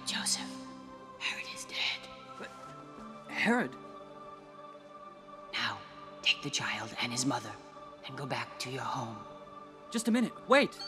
Joseph, Herod is dead. But Herod? Now, take the child and his mother and go back to your home. Just a minute, wait!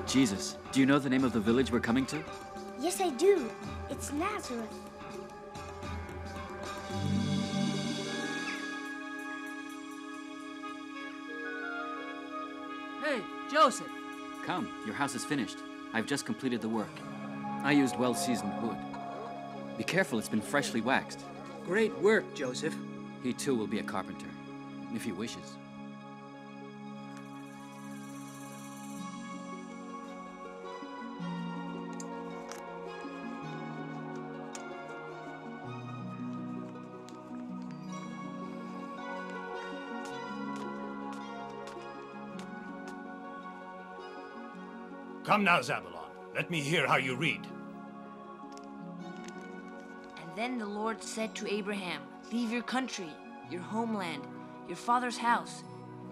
Jesus, do you know the name of the village we're coming to? Yes, I do. It's Nazareth. Hey, Joseph! Come, your house is finished. I've just completed the work. I used well-seasoned wood. Be careful, it's been freshly waxed. Great work, Joseph. He too will be a carpenter, if he wishes. Come now, Zabulon. Let me hear how you read. And then the Lord said to Abraham, "Leave your country, your homeland, your father's house,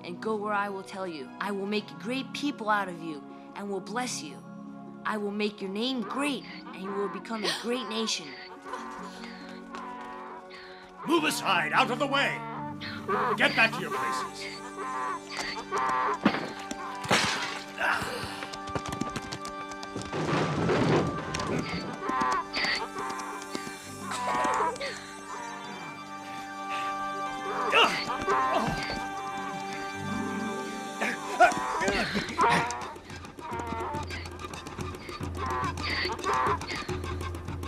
and go where I will tell you. I will make a great people out of you and will bless you. I will make your name great, and you will become a great nation." Move aside, out of the way! Get back to your places.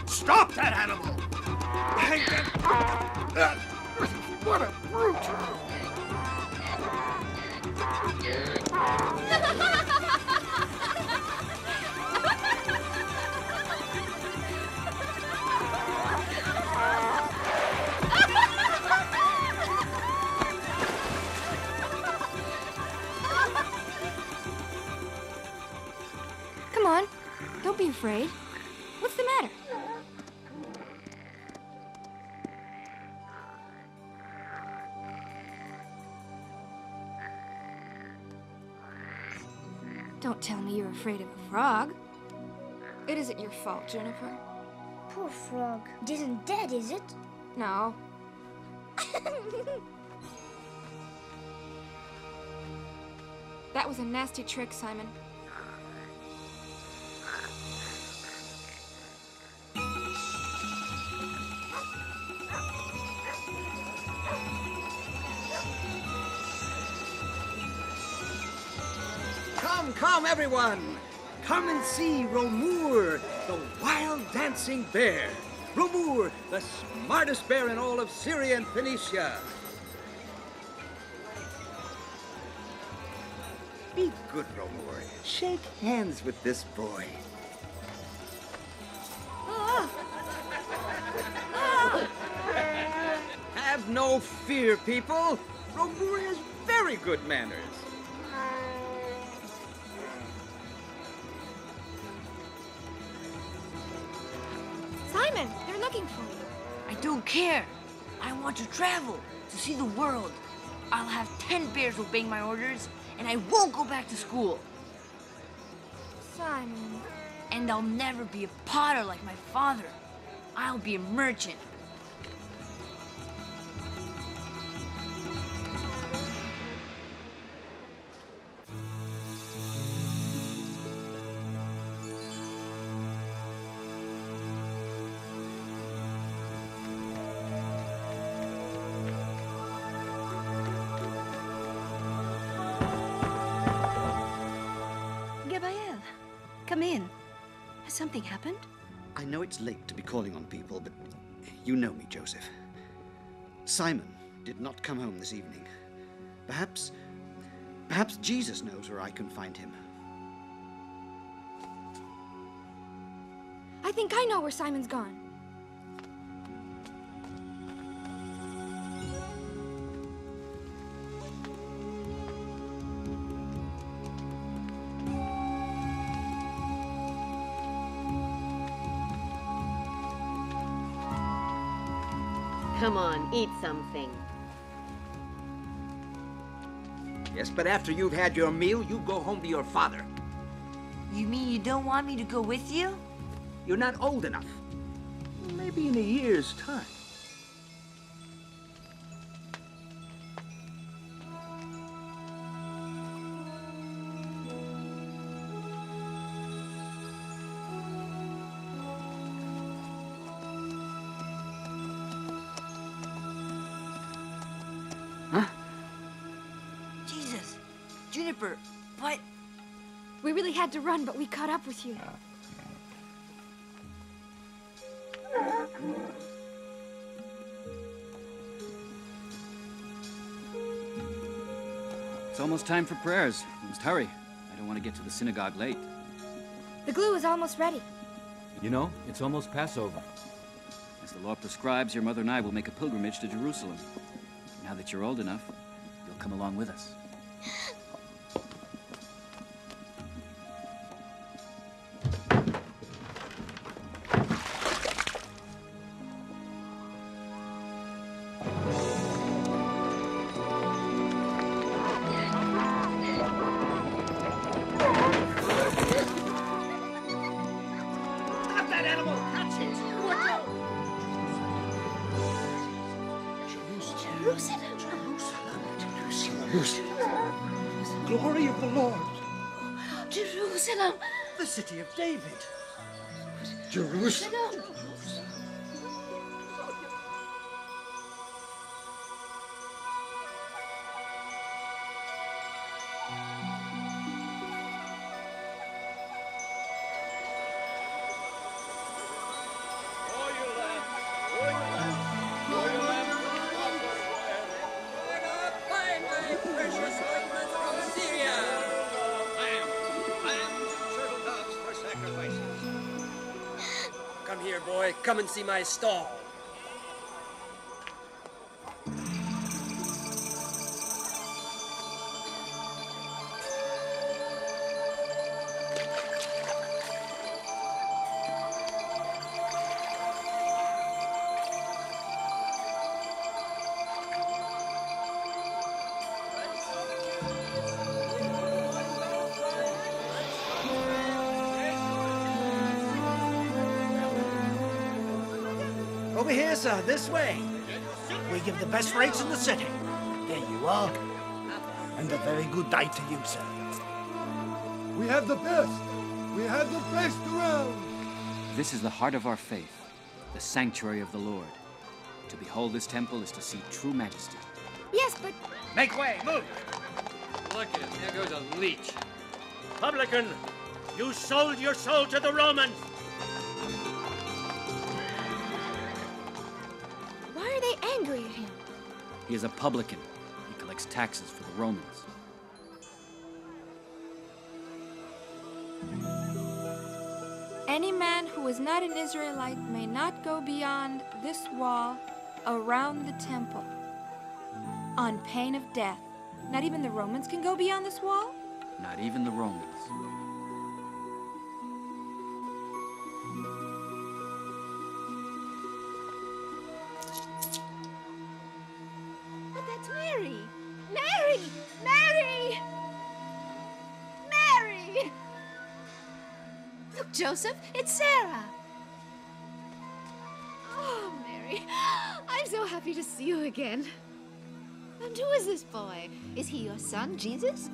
Stop that animal! What a brute! Come on, don't be afraid. What's the matter? Don't tell me you're afraid of a frog. It isn't your fault, Juniper. Poor frog. It isn't dead, is it? No. That was a nasty trick, Simon. Come, everyone! Come and see Romur, the wild dancing bear. Romur, the smartest bear in all of Syria and Phoenicia. Be good, Romur. Shake hands with this boy. Have no fear, people. Romur has very good manners. Simon, they're looking for you. I don't care. I want to travel, to see the world. I'll have 10 bears obeying my orders, and I won't go back to school. Simon. And I'll never be a potter like my father. I'll be a merchant. Gabriel, come in. Has something happened? I know it's late to be calling on people, but you know me, Joseph. Simon did not come home this evening. Perhaps Jesus knows where I can find him. I think I know where Simon's gone. Come on, eat something. Yes, but after you've had your meal, you go home to your father. You mean you don't want me to go with you? You're not old enough. Maybe in a year's time. Jesus, Juniper, what? We really had to run, but we caught up with you. It's almost time for prayers. We must hurry. I don't want to get to the synagogue late. The glue is almost ready. You know, it's almost Passover. As the law prescribes, your mother and I will make a pilgrimage to Jerusalem. Now that you're old enough, you'll come along with us. Stop that animal! Catch it! Jerusalem. Glory of the Lord! Jerusalem. The city of David! Jerusalem. Come here, boy. Come and see my stall. Over here, sir, this way. We give the best rates in the city. There you are. And a very good day to you, sir. We have the best. We have the best around. This is the heart of our faith, the sanctuary of the Lord. To behold this temple is to see true majesty. Yes, but... Make way, move! Look at him. There goes a leech. Publican, you sold your soul to the Romans. Why are they angry at him? He is a publican. He collects taxes for the Romans. Any man who is not an Israelite may not go beyond this wall around the temple on pain of death. Not even the Romans can go beyond this wall? Not even the Romans. But that's Mary. Mary! Mary! Mary! Look, Joseph, it's Sarah. Oh, Mary, I'm so happy to see you again. And who is this boy? Is he your son, Jesus?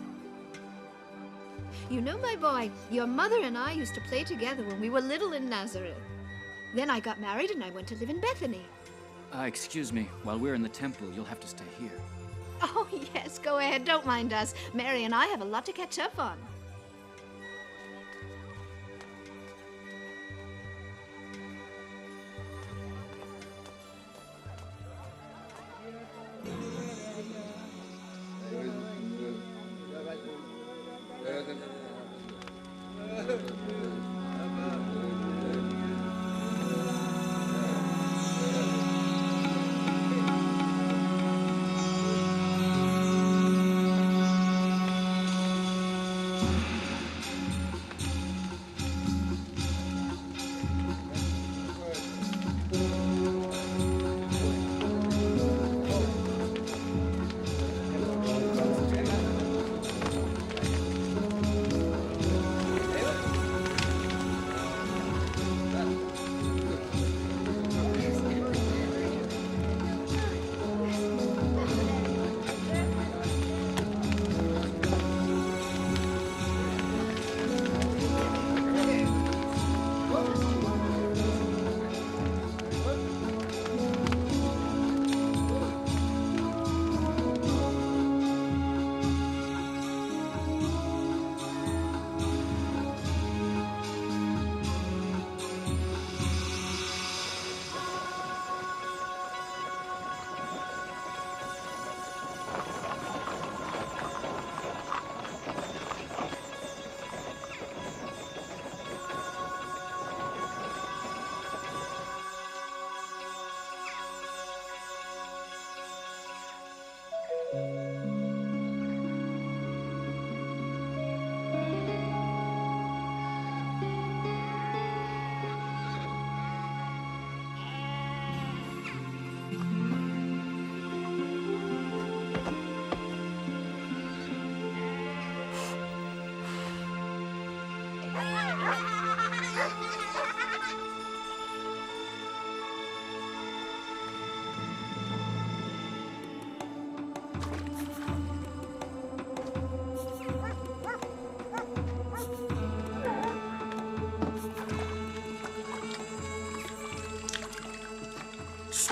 You know, my boy, your mother and I used to play together when we were little in Nazareth. Then I got married and I went to live in Bethany. Excuse me. While we're in the temple, you'll have to stay here. Oh, yes, go ahead. Don't mind us. Mary and I have a lot to catch up on.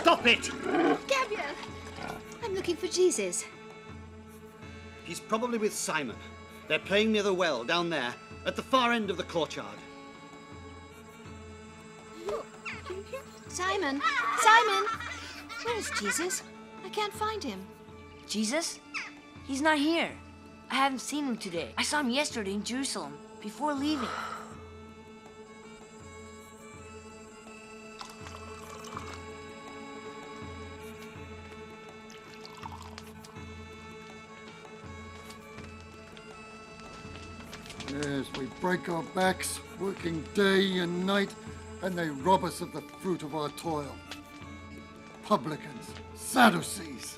Stop it! Gabriel! I'm looking for Jesus. He's probably with Simon. They're playing near the well, down there, at the far end of the courtyard. Simon! Simon! Where is Jesus? I can't find him. Jesus? He's not here. I haven't seen him today. I saw him yesterday in Jerusalem, before leaving. Yes, we break our backs, working day and night, and they rob us of the fruit of our toil. Publicans, Sadducees,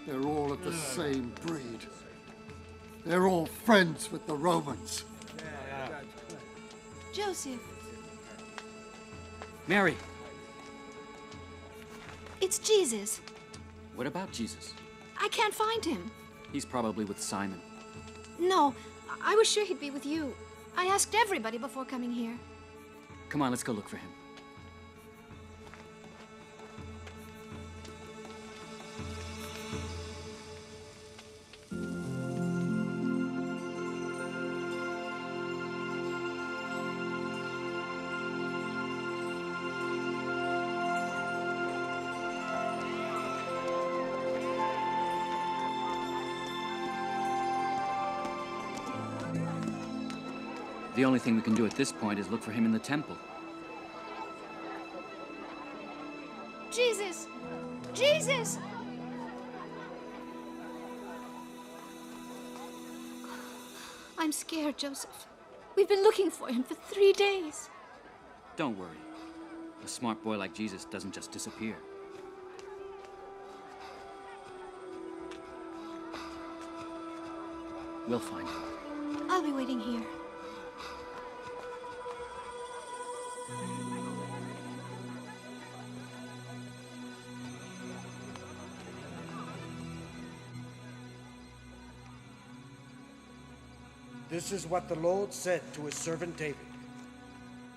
they're all of the same breed. They're all friends with the Romans. Joseph, Mary, it's Jesus. what about Jesus? I can't find him. He's probably with Simon. No, I was sure he'd be with you. I asked everybody before coming here. Come on, let's go look for him. The only thing we can do at this point is look for him in the temple. Jesus! Jesus! I'm scared, Joseph. We've been looking for him for 3 days. Don't worry. A smart boy like Jesus doesn't just disappear. We'll find him. I'll be waiting here. This is what the Lord said to his servant David.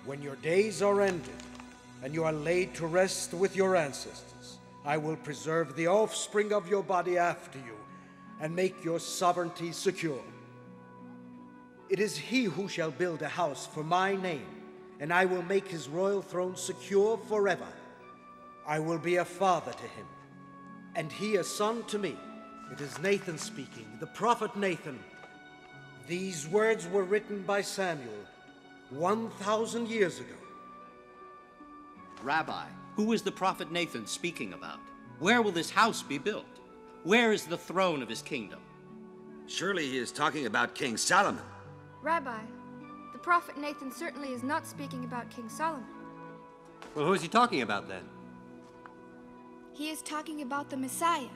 When your days are ended, and you are laid to rest with your ancestors, I will preserve the offspring of your body after you, and make your sovereignty secure. It is he who shall build a house for my name, and I will make his royal throne secure forever. I will be a father to him, and he a son to me. It is Nathan speaking, the prophet Nathan. These words were written by Samuel 1,000 years ago. Rabbi, who is the prophet Nathan speaking about? Where will this house be built? Where is the throne of his kingdom? Surely he is talking about King Solomon. Rabbi, the prophet Nathan certainly is not speaking about King Solomon. Well, who is he talking about then? He is talking about the Messiah,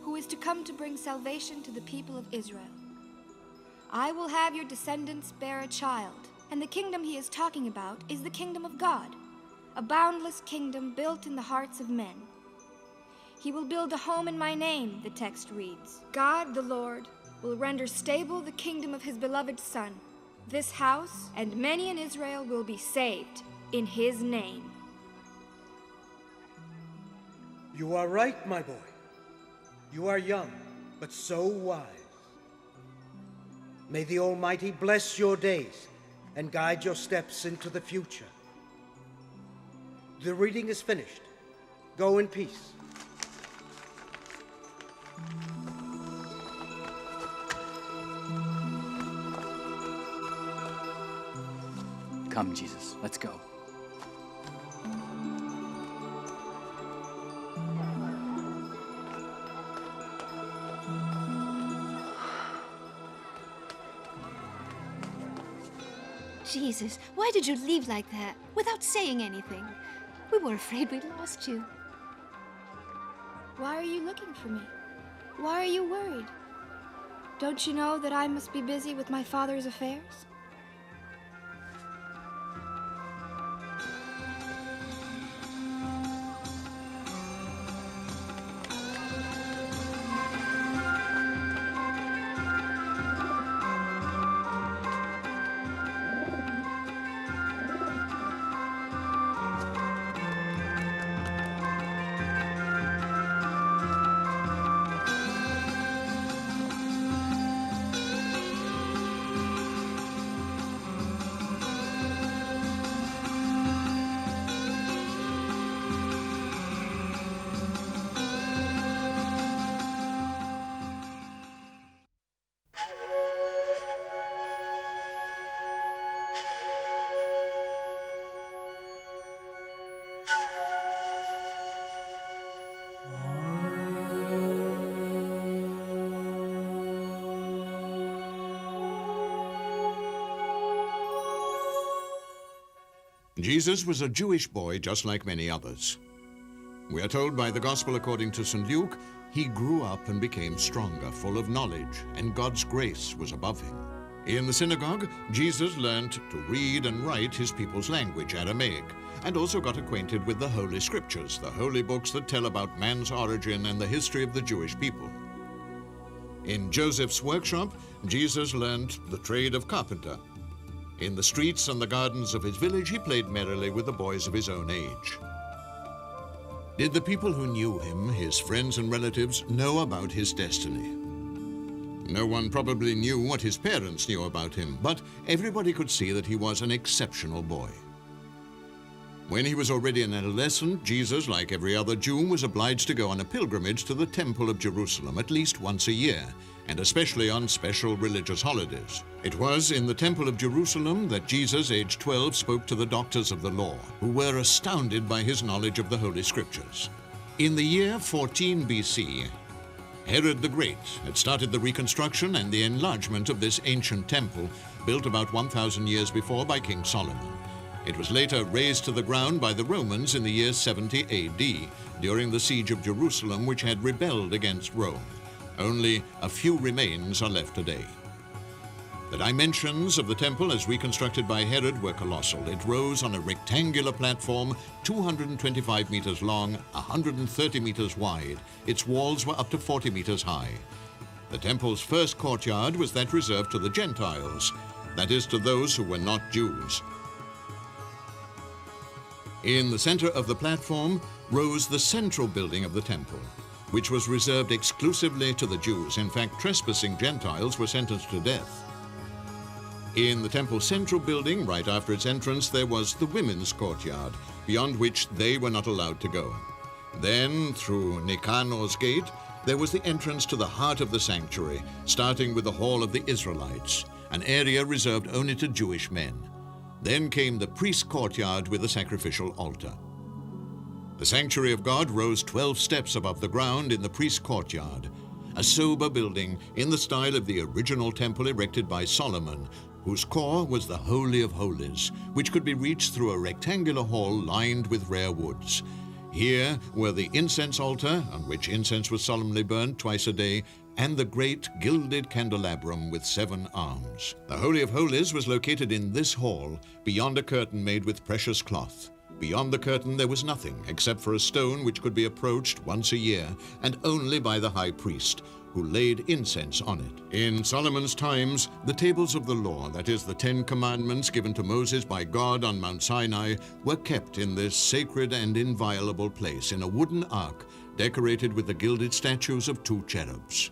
who is to come to bring salvation to the people of Israel. I will have your descendants bear a child, and the kingdom he is talking about is the kingdom of God, a boundless kingdom built in the hearts of men. He will build a home in my name, the text reads. God, the Lord, will render stable the kingdom of his beloved Son. This house and many in Israel will be saved in his name. You are right, my boy. You are young, but so wise. May the Almighty bless your days and guide your steps into the future. The reading is finished. Go in peace. Come, Jesus, let's go. Jesus, why did you leave like that, without saying anything? We were afraid we'd lost you. Why are you looking for me? Why are you worried? Don't you know that I must be busy with my father's affairs? Jesus was a Jewish boy just like many others. We are told by the Gospel according to St. Luke, he grew up and became stronger, full of knowledge, and God's grace was above him. In the synagogue, Jesus learned to read and write his people's language, Aramaic, and also got acquainted with the Holy Scriptures, the holy books that tell about man's origin and the history of the Jewish people. In Joseph's workshop, Jesus learned the trade of carpenter. In the streets and the gardens of his village, he played merrily with the boys of his own age. Did the people who knew him, his friends and relatives, know about his destiny? No one probably knew what his parents knew about him, but everybody could see that he was an exceptional boy. When he was already an adolescent, Jesus, like every other Jew, was obliged to go on a pilgrimage to the Temple of Jerusalem at least once a year, and especially on special religious holidays. It was in the Temple of Jerusalem that Jesus, aged 12, spoke to the doctors of the law, who were astounded by his knowledge of the Holy Scriptures. In the year 14 BC, Herod the Great had started the reconstruction and the enlargement of this ancient temple, built about 1,000 years before by King Solomon. It was later razed to the ground by the Romans in the year 70 AD, during the siege of Jerusalem, which had rebelled against Rome. Only a few remains are left today. The dimensions of the temple as reconstructed by Herod were colossal. It rose on a rectangular platform 225 meters long, 130 meters wide. Its walls were up to 40 meters high. The temple's first courtyard was that reserved to the Gentiles, that is, to those who were not Jews. In the center of the platform rose the central building of the temple, which was reserved exclusively to the Jews. In fact, trespassing Gentiles were sentenced to death. In the temple's central building, right after its entrance, there was the women's courtyard, beyond which they were not allowed to go. Then, through Nicanor's gate, there was the entrance to the heart of the sanctuary, starting with the Hall of the Israelites, an area reserved only to Jewish men. Then came the priest's courtyard with the sacrificial altar. The sanctuary of God rose 12 steps above the ground in the priest's courtyard, a sober building in the style of the original temple erected by Solomon, whose core was the Holy of Holies, which could be reached through a rectangular hall lined with rare woods. Here were the incense altar, on which incense was solemnly burned twice a day, and the great gilded candelabrum with 7 arms. The Holy of Holies was located in this hall, beyond a curtain made with precious cloth. Beyond the curtain there was nothing, except for a stone which could be approached once a year, and only by the high priest, who laid incense on it. In Solomon's times, the tables of the law, that is, the 10 commandments given to Moses by God on Mount Sinai, were kept in this sacred and inviolable place in a wooden ark decorated with the gilded statues of 2 cherubs.